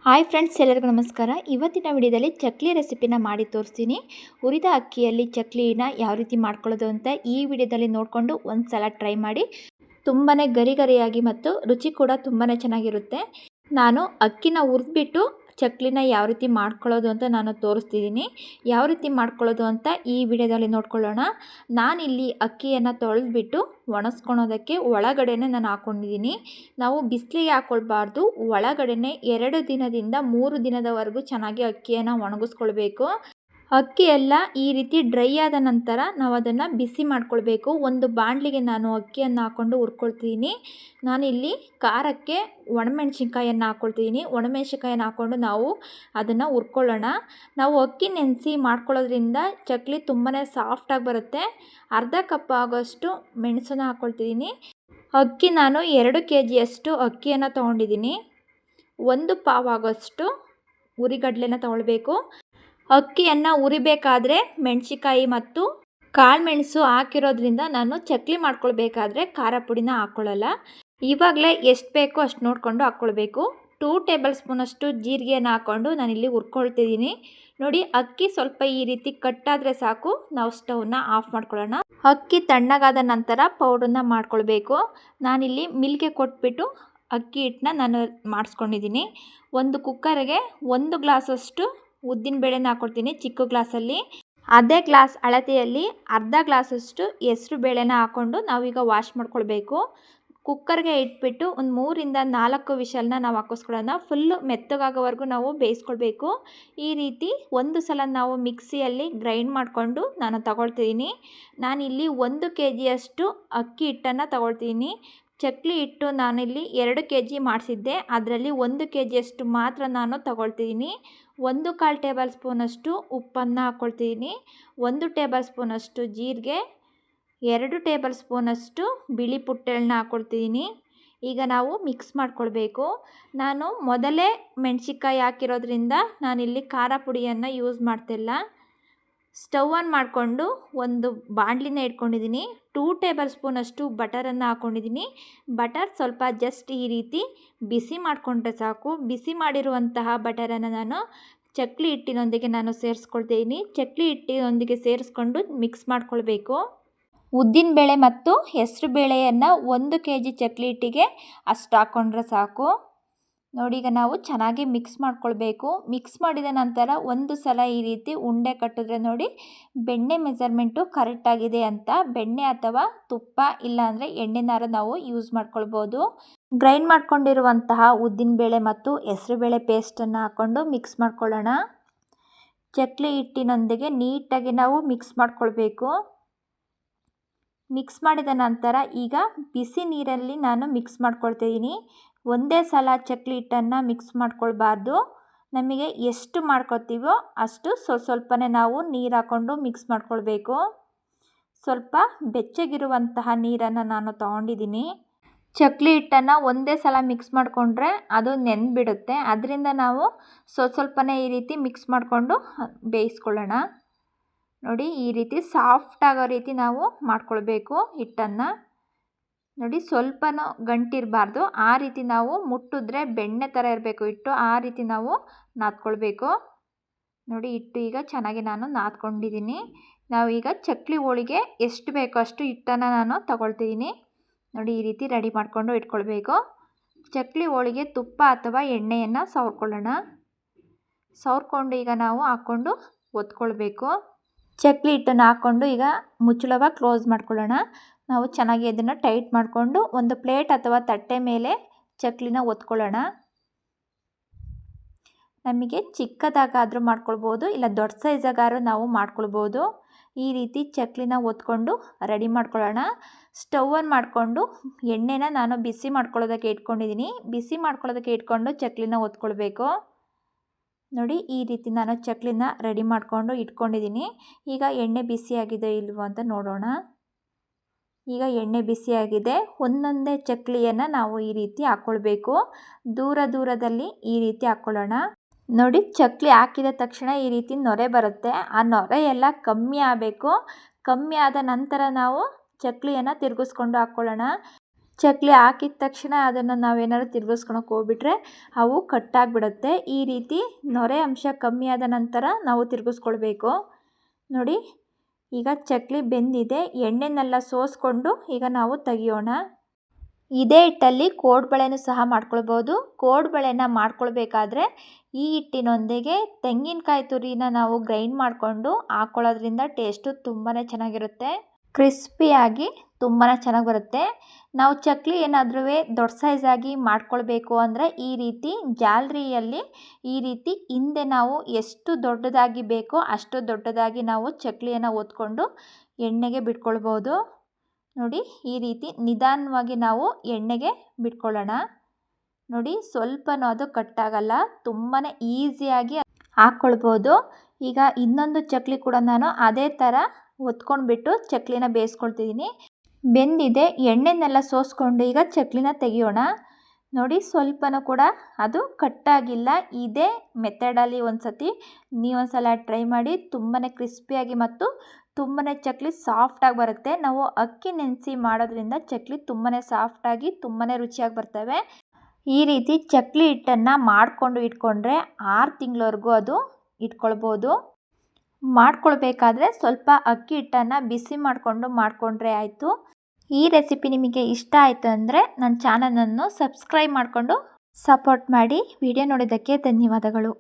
Hi friends, ಎಲ್ಲರಿಗೂ ನಮಸ್ಕಾರ. ಇವತ್ತಿನ ವಿಡಿಯೋದಲ್ಲಿ ಚಕ್ಲಿ ರೆಸಿಪಿನ ಮಾಡಿ ತೋರಿಸ್ತೀನಿ. ಹುರಿದ ಅಕ್ಕಿಯಲ್ಲಿ ಚಕ್ಲಿನ ಯಾವ ರೀತಿ ಮಾಡ್ಕೊಳ್ಳೋದು ಅಂತ ಈ ವಿಡಿಯೋದಲ್ಲಿ ನೋಡಿಕೊಂಡು ಒಂದು ಸಲ ಟ್ರೈ ಮಾಡಿ. ತುಂಬಾ ಗರಿ ಗರಿಯಾಗಿ ಮತ್ತು ರುಚಿ ಕೂಡ ತುಂಬಾ ಚೆನ್ನಾಗಿರುತ್ತೆ. ನಾನು ಅಕ್ಕಿನ ಹುರಿದ್ಬಿಟ್ಟು ಚಕ್ಲಿನ ಯಾವ ರೀತಿ ಮಾಡ್ಕೊಳ್ಳೋದು ಅಂತ ನಾನು ತೋರಿಸ್ತಿದ್ದೀನಿ. ಯಾವ ರೀತಿ ಮಾಡ್ಕೊಳ್ಳೋದು ಅಂತ ಈ ವಿಡಿಯೋದಲ್ಲಿ ನೋಡ್ಕೊಳ್ಳೋಣ. ನಾನಿಲ್ಲಿ ಅಕ್ಕಿಯನ್ನು ತೊಳೆದ್ಬಿಟ್ಟು ಒಣಗಿಸ್ಕೊಳೋದಕ್ಕೆ ಒಳಗಡೆನೆ ನಾನು ಹಾಕ್ಕೊಂಡಿದ್ದೀನಿ. ನಾವು ಬಿಸಿಲಿಗೆ ಹಾಕ್ಕೊಳ್ಬಾರ್ದು, ಒಳಗಡೆನೆ 2 ದಿನದಿಂದ 3 ದಿನದವರೆಗೂ ಚೆನ್ನಾಗಿ ಅಕ್ಕಿಯನ್ನು ಒಣಗಿಸ್ಕೊಳ್ಬೇಕು. ಅಕ್ಕಿ ಎಲ್ಲ ಈ ರೀತಿ ಡ್ರೈ ಆದ ನಂತರ ನಾವು ಅದನ್ನು ಬಿಸಿ ಮಾಡ್ಕೊಳ್ಬೇಕು. ಒಂದು ಬಾಣಲಿಗೆ ನಾನು ಅಕ್ಕಿಯನ್ನು ಹಾಕ್ಕೊಂಡು ಹುರ್ಕೊಳ್ತೀನಿ. ನಾನಿಲ್ಲಿ ಖಾರಕ್ಕೆ ಒಣಮೆಣ್ಸಿನ್ಕಾಯನ್ನು ಹಾಕ್ಕೊಳ್ತಿದ್ದೀನಿ. ಒಣಮೆಣ್ಸಿನ್ಕಾಯನ್ನು ಹಾಕ್ಕೊಂಡು ನಾವು ಅದನ್ನು ಹುರ್ಕೊಳ್ಳೋಣ. ನಾವು ಅಕ್ಕಿ ನೆನೆಸಿ ಮಾಡ್ಕೊಳ್ಳೋದ್ರಿಂದ ಚಕ್ಲಿ ತುಂಬಾ ಸಾಫ್ಟಾಗಿ ಬರುತ್ತೆ. ಅರ್ಧ ಕಪ್ ಆಗೋಷ್ಟು ಮೆಣಸನ್ನು ಹಾಕ್ಕೊಳ್ತಿದ್ದೀನಿ. ಅಕ್ಕಿ ನಾನು 2 kgಯಷ್ಟು ಅಕ್ಕಿಯನ್ನು ತೊಗೊಂಡಿದ್ದೀನಿ. 1 ಪಾವ್ ಆಗೋಷ್ಟು ಹುರಿಗಡಲೆನ ತೊಗೊಳ್ಬೇಕು. ಅಕ್ಕಿಯನ್ನು ಹುರಿಬೇಕಾದ್ರೆ ಮೆಣಸಿಕಾಯಿ ಮತ್ತು ಕಾಳು ಮೆಣಸು ಹಾಕಿರೋದ್ರಿಂದ ನಾನು ಚಕ್ಲಿ ಮಾಡ್ಕೊಳ್ಬೇಕಾದ್ರೆ ಖಾರ ಪುಡಿನ ಹಾಕ್ಕೊಳ್ಳಲ್ಲ. ಇವಾಗಲೇ ಎಷ್ಟು ಬೇಕೋ ಅಷ್ಟು ನೋಡಿಕೊಂಡು ಹಾಕ್ಕೊಳ್ಬೇಕು. 2 ಟೇಬಲ್ ಸ್ಪೂನಷ್ಟು ಜೀರಿಗೆಯನ್ನು ಹಾಕ್ಕೊಂಡು ನಾನಿಲ್ಲಿ ಹುರ್ಕೊಳ್ತಿದ್ದೀನಿ. ನೋಡಿ, ಅಕ್ಕಿ ಸ್ವಲ್ಪ ಈ ರೀತಿ ಕಟ್ಟಾದರೆ ಸಾಕು. ನಾವು ಸ್ಟವ್ನ ಆಫ್ ಮಾಡ್ಕೊಳ್ಳೋಣ. ಅಕ್ಕಿ ತಣ್ಣಗಾದ ನಂತರ ಪೌಡ್ರನ್ನ ಮಾಡ್ಕೊಳ್ಬೇಕು. ನಾನಿಲ್ಲಿ ಮಿಲ್ಗೆ ಕೊಟ್ಬಿಟ್ಟು ಅಕ್ಕಿ ಹಿಟ್ಟನ್ನ ನಾನು ಮಾಡಿಸ್ಕೊಂಡಿದ್ದೀನಿ. ಒಂದು ಕುಕ್ಕರ್ಗೆ 1 ಗ್ಲಾಸಷ್ಟು ಉದ್ದಿನಬೇಳೆನ ಹಾಕ್ಕೊಳ್ತೀನಿ ಚಿಕ್ಕ ಗ್ಲಾಸಲ್ಲಿ. ಅದೇ ಗ್ಲಾಸ್ ಅಳತೆಯಲ್ಲಿ ಅರ್ಧ ಗ್ಲಾಸಷ್ಟು ಹೆಸರು ಬೇಳೆನ ಹಾಕ್ಕೊಂಡು ನಾವೀಗ ವಾಶ್ ಮಾಡ್ಕೊಳ್ಬೇಕು. ಕುಕ್ಕರ್ಗೆ ಇಟ್ಬಿಟ್ಟು ಒಂದು 3ರಿಂದ 4 ವಿಷಲ್ನ ನಾವು ಹಾಕಿಸ್ಕೊಳ್ಳೋಣ. ಫುಲ್ಲು ಮೆತ್ತಗಾಗೋವರೆಗೂ ನಾವು ಬೇಯಿಸ್ಕೊಳ್ಬೇಕು. ಈ ರೀತಿ ಒಂದು ಸಲ ನಾವು ಮಿಕ್ಸಿಯಲ್ಲಿ ಗ್ರೈಂಡ್ ಮಾಡಿಕೊಂಡು ನಾನು ತಗೊಳ್ತಿದ್ದೀನಿ. ನಾನಿಲ್ಲಿ 1 kgಯಷ್ಟು ಅಕ್ಕಿ ಹಿಟ್ಟನ್ನು ತಗೊಳ್ತೀನಿ. ಚಕ್ಲಿ ಹಿಟ್ಟು ನಾನಿಲ್ಲಿ 2 kg ಮಾಡಿಸಿದ್ದೆ. ಅದರಲ್ಲಿ 1 kgಯಷ್ಟು ಮಾತ್ರ ನಾನು ತಗೊಳ್ತಿದ್ದೀನಿ. 1/4 ಟೇಬಲ್ ಸ್ಪೂನಷ್ಟು ಉಪ್ಪನ್ನು ಹಾಕ್ಕೊಳ್ತಿದ್ದೀನಿ. 1 ಟೇಬಲ್ ಸ್ಪೂನಷ್ಟು ಜೀರಿಗೆ, 2 ಟೇಬಲ್ ಸ್ಪೂನಷ್ಟು ಬಿಳಿ ಪುಟ್ಟೆಳ್ಳನ್ನ ಹಾಕ್ಕೊಳ್ತಿದ್ದೀನಿ. ಈಗ ನಾವು ಮಿಕ್ಸ್ ಮಾಡ್ಕೊಳ್ಬೇಕು. ನಾನು ಮೊದಲೇ ಮೆಣಸಿನ್ಕಾಯಿ ಹಾಕಿರೋದ್ರಿಂದ ನಾನಿಲ್ಲಿ ಖಾರ ಪುಡಿಯನ್ನು ಯೂಸ್ ಮಾಡ್ತಿಲ್ಲ. ಸ್ಟವ್ ಆನ್ ಮಾಡಿಕೊಂಡು ಒಂದು ಬಾಣಲಿನ ಇಟ್ಕೊಂಡಿದ್ದೀನಿ. 2 ಟೇಬಲ್ ಸ್ಪೂನಷ್ಟು ಬಟರನ್ನು ಹಾಕ್ಕೊಂಡಿದ್ದೀನಿ. ಬಟರ್ ಸ್ವಲ್ಪ ಜಸ್ಟ್ ಈ ರೀತಿ ಬಿಸಿ ಮಾಡಿಕೊಂಡ್ರೆ ಸಾಕು. ಬಿಸಿ ಮಾಡಿರುವಂತಹ ಬಟರನ್ನು ನಾನು ಚಕ್ಲಿ ಹಿಟ್ಟಿನೊಂದಿಗೆ ನಾನು ಸೇರಿಸ್ಕೊಳ್ತೀನಿ. ಚಕ್ಲಿ ಹಿಟ್ಟಿನೊಂದಿಗೆ ಸೇರಿಸ್ಕೊಂಡು ಮಿಕ್ಸ್ ಮಾಡ್ಕೊಳ್ಬೇಕು. ಉದ್ದಿನಬೇಳೆ ಮತ್ತು ಹೆಸರು ಬೇಳೆಯನ್ನು 1 kg ಚಕ್ಲಿ ಹಿಟ್ಟಿಗೆ ಅಷ್ಟು ಹಾಕ್ಕೊಂಡ್ರೆ ಸಾಕು. ನೋಡಿ, ಈಗ ನಾವು ಚೆನ್ನಾಗಿ ಮಿಕ್ಸ್ ಮಾಡ್ಕೊಳ್ಬೇಕು. ಮಿಕ್ಸ್ ಮಾಡಿದ ನಂತರ ಒಂದು ಸಲ ಈ ರೀತಿ ಉಂಡೆ ಕಟ್ಟಿದ್ರೆ ನೋಡಿ ಬೆಣ್ಣೆ ಮೆಜರ್ಮೆಂಟು ಕರೆಕ್ಟಾಗಿದೆ ಅಂತ. ಬೆಣ್ಣೆ ಅಥವಾ ತುಪ್ಪ ಇಲ್ಲಾಂದರೆ ಎಣ್ಣೆನಾರು ನಾವು ಯೂಸ್ ಮಾಡ್ಕೊಳ್ಬೋದು. ಗ್ರೈಂಡ್ ಮಾಡ್ಕೊಂಡಿರುವಂತಹ ಉದ್ದಿನಬೇಳೆ ಮತ್ತು ಹೆಸರುಬೇಳೆ ಪೇಸ್ಟನ್ನು ಹಾಕ್ಕೊಂಡು ಮಿಕ್ಸ್ ಮಾಡ್ಕೊಳ್ಳೋಣ. ಚಕ್ಲಿ ಹಿಟ್ಟಿನೊಂದಿಗೆ ನೀಟಾಗಿ ನಾವು ಮಿಕ್ಸ್ ಮಾಡ್ಕೊಳ್ಬೇಕು. ಮಿಕ್ಸ್ ಮಾಡಿದ ನಂತರ ಈಗ ಬಿಸಿ ನೀರಲ್ಲಿ ನಾನು ಮಿಕ್ಸ್ ಮಾಡ್ಕೊಳ್ತಿದ್ದೀನಿ. ಒಂದೇ ಸಲ ಚಕ್ಲಿ ಹಿಟ್ಟನ್ನು ಮಿಕ್ಸ್ ಮಾಡ್ಕೊಳ್ಬಾರ್ದು. ನಮಗೆ ಎಷ್ಟು ಮಾಡ್ಕೊತೀವೋ ಅಷ್ಟು ಸ್ವಲ್ಪನೇ ನಾವು ನೀರು ಹಾಕ್ಕೊಂಡು ಮಿಕ್ಸ್ ಮಾಡ್ಕೊಳ್ಬೇಕು. ಸ್ವಲ್ಪ ಬೆಚ್ಚಗಿರುವಂತಹ ನೀರನ್ನು ನಾನು ತೊಗೊಂಡಿದ್ದೀನಿ. ಚಕ್ಲಿ ಹಿಟ್ಟನ್ನು ಒಂದೇ ಸಲ ಮಿಕ್ಸ್ ಮಾಡಿಕೊಂಡ್ರೆ ಅದು ನೆಂದುಬಿಡುತ್ತೆ. ಅದರಿಂದ ನಾವು ಸ್ವಲ್ಪನೇ ಈ ರೀತಿ ಮಿಕ್ಸ್ ಮಾಡಿಕೊಂಡು ಬೇಯಿಸ್ಕೊಳ್ಳೋಣ. ನೋಡಿ, ಈ ರೀತಿ ಸಾಫ್ಟ್ ಆಗೋ ರೀತಿ ನಾವು ಮಾಡ್ಕೊಳ್ಬೇಕು ಹಿಟ್ಟನ್ನು. ನೋಡಿ, ಸ್ವಲ್ಪನೂ ಗಂಟಿರಬಾರ್ದು. ಆ ರೀತಿ ನಾವು ಮುಟ್ಟಿದ್ರೆ ಬೆಣ್ಣೆ ಥರ ಇರಬೇಕು ಹಿಟ್ಟು. ಆ ರೀತಿ ನಾವು ನಾದ್ಕೊಳ್ಬೇಕು. ನೋಡಿ, ಹಿಟ್ಟು ಈಗ ಚೆನ್ನಾಗಿ ನಾನು ನಾದ್ಕೊಂಡಿದ್ದೀನಿ. ನಾವು ಈಗ ಚಕ್ಲಿ ಹೋಳಿಗೆ ಎಷ್ಟು ಬೇಕೋ ಅಷ್ಟು ಹಿಟ್ಟನ್ನು ನಾನು ತಗೊಳ್ತಿದ್ದೀನಿ. ನೋಡಿ, ಈ ರೀತಿ ರೆಡಿ ಮಾಡಿಕೊಂಡು ಇಟ್ಕೊಳ್ಬೇಕು. ಚಕ್ಲಿ ಹೋಳಿಗೆ ತುಪ್ಪ ಅಥವಾ ಎಣ್ಣೆಯನ್ನು ಸವರ್ಕೊಳ್ಳೋಣ. ಸವರ್ಕೊಂಡು ಈಗ ನಾವು ಹಾಕ್ಕೊಂಡು ಒತ್ಕೊಳ್ಬೇಕು. ಚಕ್ಲಿ ಹಿಟ್ಟನ್ನು ಹಾಕ್ಕೊಂಡು ಈಗ ಮುಚ್ಚಳವ ಕ್ಲೋಸ್ ಮಾಡ್ಕೊಳ್ಳೋಣ. ನಾವು ಚೆನ್ನಾಗಿ ಅದನ್ನು ಟೈಟ್ ಮಾಡಿಕೊಂಡು ಒಂದು ಪ್ಲೇಟ್ ಅಥವಾ ತಟ್ಟೆ ಮೇಲೆ ಚಕ್ಲಿನ ಒತ್ಕೊಳ್ಳೋಣ. ನಮಗೆ ಚಿಕ್ಕದಾಗಾದರೂ ಮಾಡ್ಕೊಳ್ಬೋದು, ಇಲ್ಲ ದೊಡ್ಡ ಸೈಜಾಗಾದ್ರೂ ನಾವು ಮಾಡ್ಕೊಳ್ಬೋದು. ಈ ರೀತಿ ಚಕ್ಲಿನ ಒತ್ಕೊಂಡು ರೆಡಿ ಮಾಡ್ಕೊಳ್ಳೋಣ. ಸ್ಟವ್ ಆನ್ ಮಾಡಿಕೊಂಡು ಎಣ್ಣೆನ ನಾನು ಬಿಸಿ ಮಾಡ್ಕೊಳ್ಳೋದಕ್ಕೆ ಇಟ್ಕೊಂಡಿದ್ದೀನಿ. ಬಿಸಿ ಮಾಡ್ಕೊಳ್ಳೋದಕ್ಕೆ ಇಟ್ಕೊಂಡು ಚಕ್ಲಿನ ಒತ್ಕೊಳ್ಬೇಕು. ನೋಡಿ, ಈ ರೀತಿ ನಾನು ಚಕ್ಲಿನ ರೆಡಿ ಮಾಡಿಕೊಂಡು ಇಟ್ಕೊಂಡಿದ್ದೀನಿ. ಈಗ ಎಣ್ಣೆ ಬಿಸಿಯಾಗಿದೆ ಇಲ್ವೋ ಅಂತ ನೋಡೋಣ. ಈಗ ಎಣ್ಣೆ ಬಿಸಿಯಾಗಿದೆ. ಒಂದೊಂದೇ ಚಕ್ಲಿಯನ್ನು ನಾವು ಈ ರೀತಿ ಹಾಕ್ಕೊಳ್ಬೇಕು. ದೂರದಲ್ಲಿ ಈ ರೀತಿ ಹಾಕ್ಕೊಳ್ಳೋಣ. ನೋಡಿ, ಚಕ್ಲಿ ಹಾಕಿದ ತಕ್ಷಣ ಈ ರೀತಿ ನೊರೆ ಬರುತ್ತೆ. ಆ ನೊರೆ ಎಲ್ಲ ಕಮ್ಮಿ ಆಗಬೇಕು. ಕಮ್ಮಿ ಆದ ನಂತರ ನಾವು ಚಕ್ಲಿಯನ್ನು ತಿರುಗಿಸ್ಕೊಂಡು ಹಾಕ್ಕೊಳ್ಳೋಣ. ಚಕ್ಲಿ ಹಾಕಿದ ತಕ್ಷಣ ಅದನ್ನು ನಾವೇನಾದ್ರು ತಿರ್ಗಿಸ್ಕೊಳಕ್ಕೆ ಹೋಗ್ಬಿಟ್ರೆ ಅವು ಕಟ್ಟಾಗಿಬಿಡುತ್ತೆ. ಈ ರೀತಿ ನೊರೆ ಅಂಶ ಕಮ್ಮಿ ಆದ ನಂತರ ನಾವು ತಿರ್ಗಿಸ್ಕೊಳ್ಬೇಕು. ನೋಡಿ, ಈಗ ಚಕ್ಲಿ ಬೆಂದಿದೆ. ಎಣ್ಣೆನೆಲ್ಲ ಸೋಸ್ಕೊಂಡು ಈಗ ನಾವು ತೆಗಿಯೋಣ. ಇದೇ ಹಿಟ್ಟಲ್ಲಿ ಕೋಡ್ಬಳೆನೂ ಸಹ ಮಾಡ್ಕೊಳ್ಬೋದು. ಕೋಡ್ಬಳೆನ ಮಾಡ್ಕೊಳ್ಬೇಕಾದ್ರೆ ಈ ಹಿಟ್ಟಿನೊಂದಿಗೆ ತೆಂಗಿನಕಾಯಿ ತುರಿನ ನಾವು ಗ್ರೈಂಡ್ ಮಾಡಿಕೊಂಡು ಹಾಕ್ಕೊಳ್ಳೋದ್ರಿಂದ ಟೇಸ್ಟು ತುಂಬಾ ಚೆನ್ನಾಗಿರುತ್ತೆ. ಕ್ರಿಸ್ಪಿಯಾಗಿ ತುಂಬಾ ಚೆನ್ನಾಗಿ ಬರುತ್ತೆ. ನಾವು ಚಕ್ಲಿ ಏನಾದ್ರೂ ದೊಡ್ಡ ಸೈಜಾಗಿ ಮಾಡ್ಕೊಳ್ಬೇಕು ಅಂದರೆ ಈ ರೀತಿ ಜಾಲರಿಯಲ್ಲಿ ಈ ರೀತಿ ಹಿಂದೆ ನಾವು ಎಷ್ಟು ದೊಡ್ಡದಾಗಿ ಬೇಕೋ ಅಷ್ಟು ದೊಡ್ಡದಾಗಿ ನಾವು ಚಕ್ಲಿಯನ್ನು ಒತ್ಕೊಂಡು ಎಣ್ಣೆಗೆ ಬಿಟ್ಕೊಳ್ಬೋದು. ನೋಡಿ, ಈ ರೀತಿ ನಿಧಾನವಾಗಿ ನಾವು ಎಣ್ಣೆಗೆ ಬಿಟ್ಕೊಳ್ಳೋಣ. ನೋಡಿ, ಸ್ವಲ್ಪನೂ ಅದು ಕಟ್ಟಾಗಲ್ಲ, ತುಂಬಾ ಈಸಿಯಾಗಿ ಹಾಕ್ಕೊಳ್ಬೋದು. ಈಗ ಇನ್ನೊಂದು ಚಕ್ಲಿ ಕೂಡ ನಾನು ಅದೇ ಥರ ಒತ್ಕೊಂಡ್ಬಿಟ್ಟು ಚಕ್ಲಿನ ಬೇಯಿಸ್ಕೊಳ್ತಿದ್ದೀನಿ. ಬೆಂದಿದೆ, ಎಣ್ಣೆನೆಲ್ಲ ಸೋಸ್ಕೊಂಡು ಈಗ ಚಕ್ಲಿನ ತೆಗಿಯೋಣ. ನೋಡಿ, ಸ್ವಲ್ಪನೂ ಕೂಡ ಅದು ಕಟ್ಟಾಗಿಲ್ಲ. ಇದೇ ಮೆಥಡಲ್ಲಿ ನೀವೊಂದ್ಸಲ ಟ್ರೈ ಮಾಡಿ. ತುಂಬಾ ಕ್ರಿಸ್ಪಿಯಾಗಿ ಮತ್ತು ತುಂಬಾ ಚಕ್ಲಿ ಸಾಫ್ಟಾಗಿ ಬರುತ್ತೆ. ನಾವು ಅಕ್ಕಿ ನೆನೆಸಿ ಮಾಡೋದ್ರಿಂದ ಚಕ್ಲಿ ತುಂಬಾ ಸಾಫ್ಟಾಗಿ ತುಂಬಾ ರುಚಿಯಾಗಿ ಬರ್ತವೆ. ಈ ರೀತಿ ಚಕ್ಲಿ ಹಿಟ್ಟನ್ನು ಮಾಡಿಕೊಂಡು ಇಟ್ಕೊಂಡ್ರೆ 6 ತಿಂಗಳವರೆಗೂ ಅದು ಇಟ್ಕೊಳ್ಬೋದು. ಮಾಡ್ಕೊಳ್ಬೇಕಾದ್ರೆ ಸ್ವಲ್ಪ ಅಕ್ಕಿ ಹಿಟ್ಟನ್ನು ಬಿಸಿ ಮಾಡಿಕೊಂಡು ಮಾಡಿಕೊಂಡ್ರೆ ಆಯಿತು. ಈ ರೆಸಿಪಿ ನಿಮಗೆ ಇಷ್ಟ ಆಯಿತು ಅಂದರೆ ನನ್ನ ಚಾನಲನ್ನು ಸಬ್ಸ್ಕ್ರೈಬ್ ಮಾಡಿಕೊಂಡು ಸಪೋರ್ಟ್ ಮಾಡಿ. ವಿಡಿಯೋ ನೋಡಿದ್ದಕ್ಕೆ ಧನ್ಯವಾದಗಳು.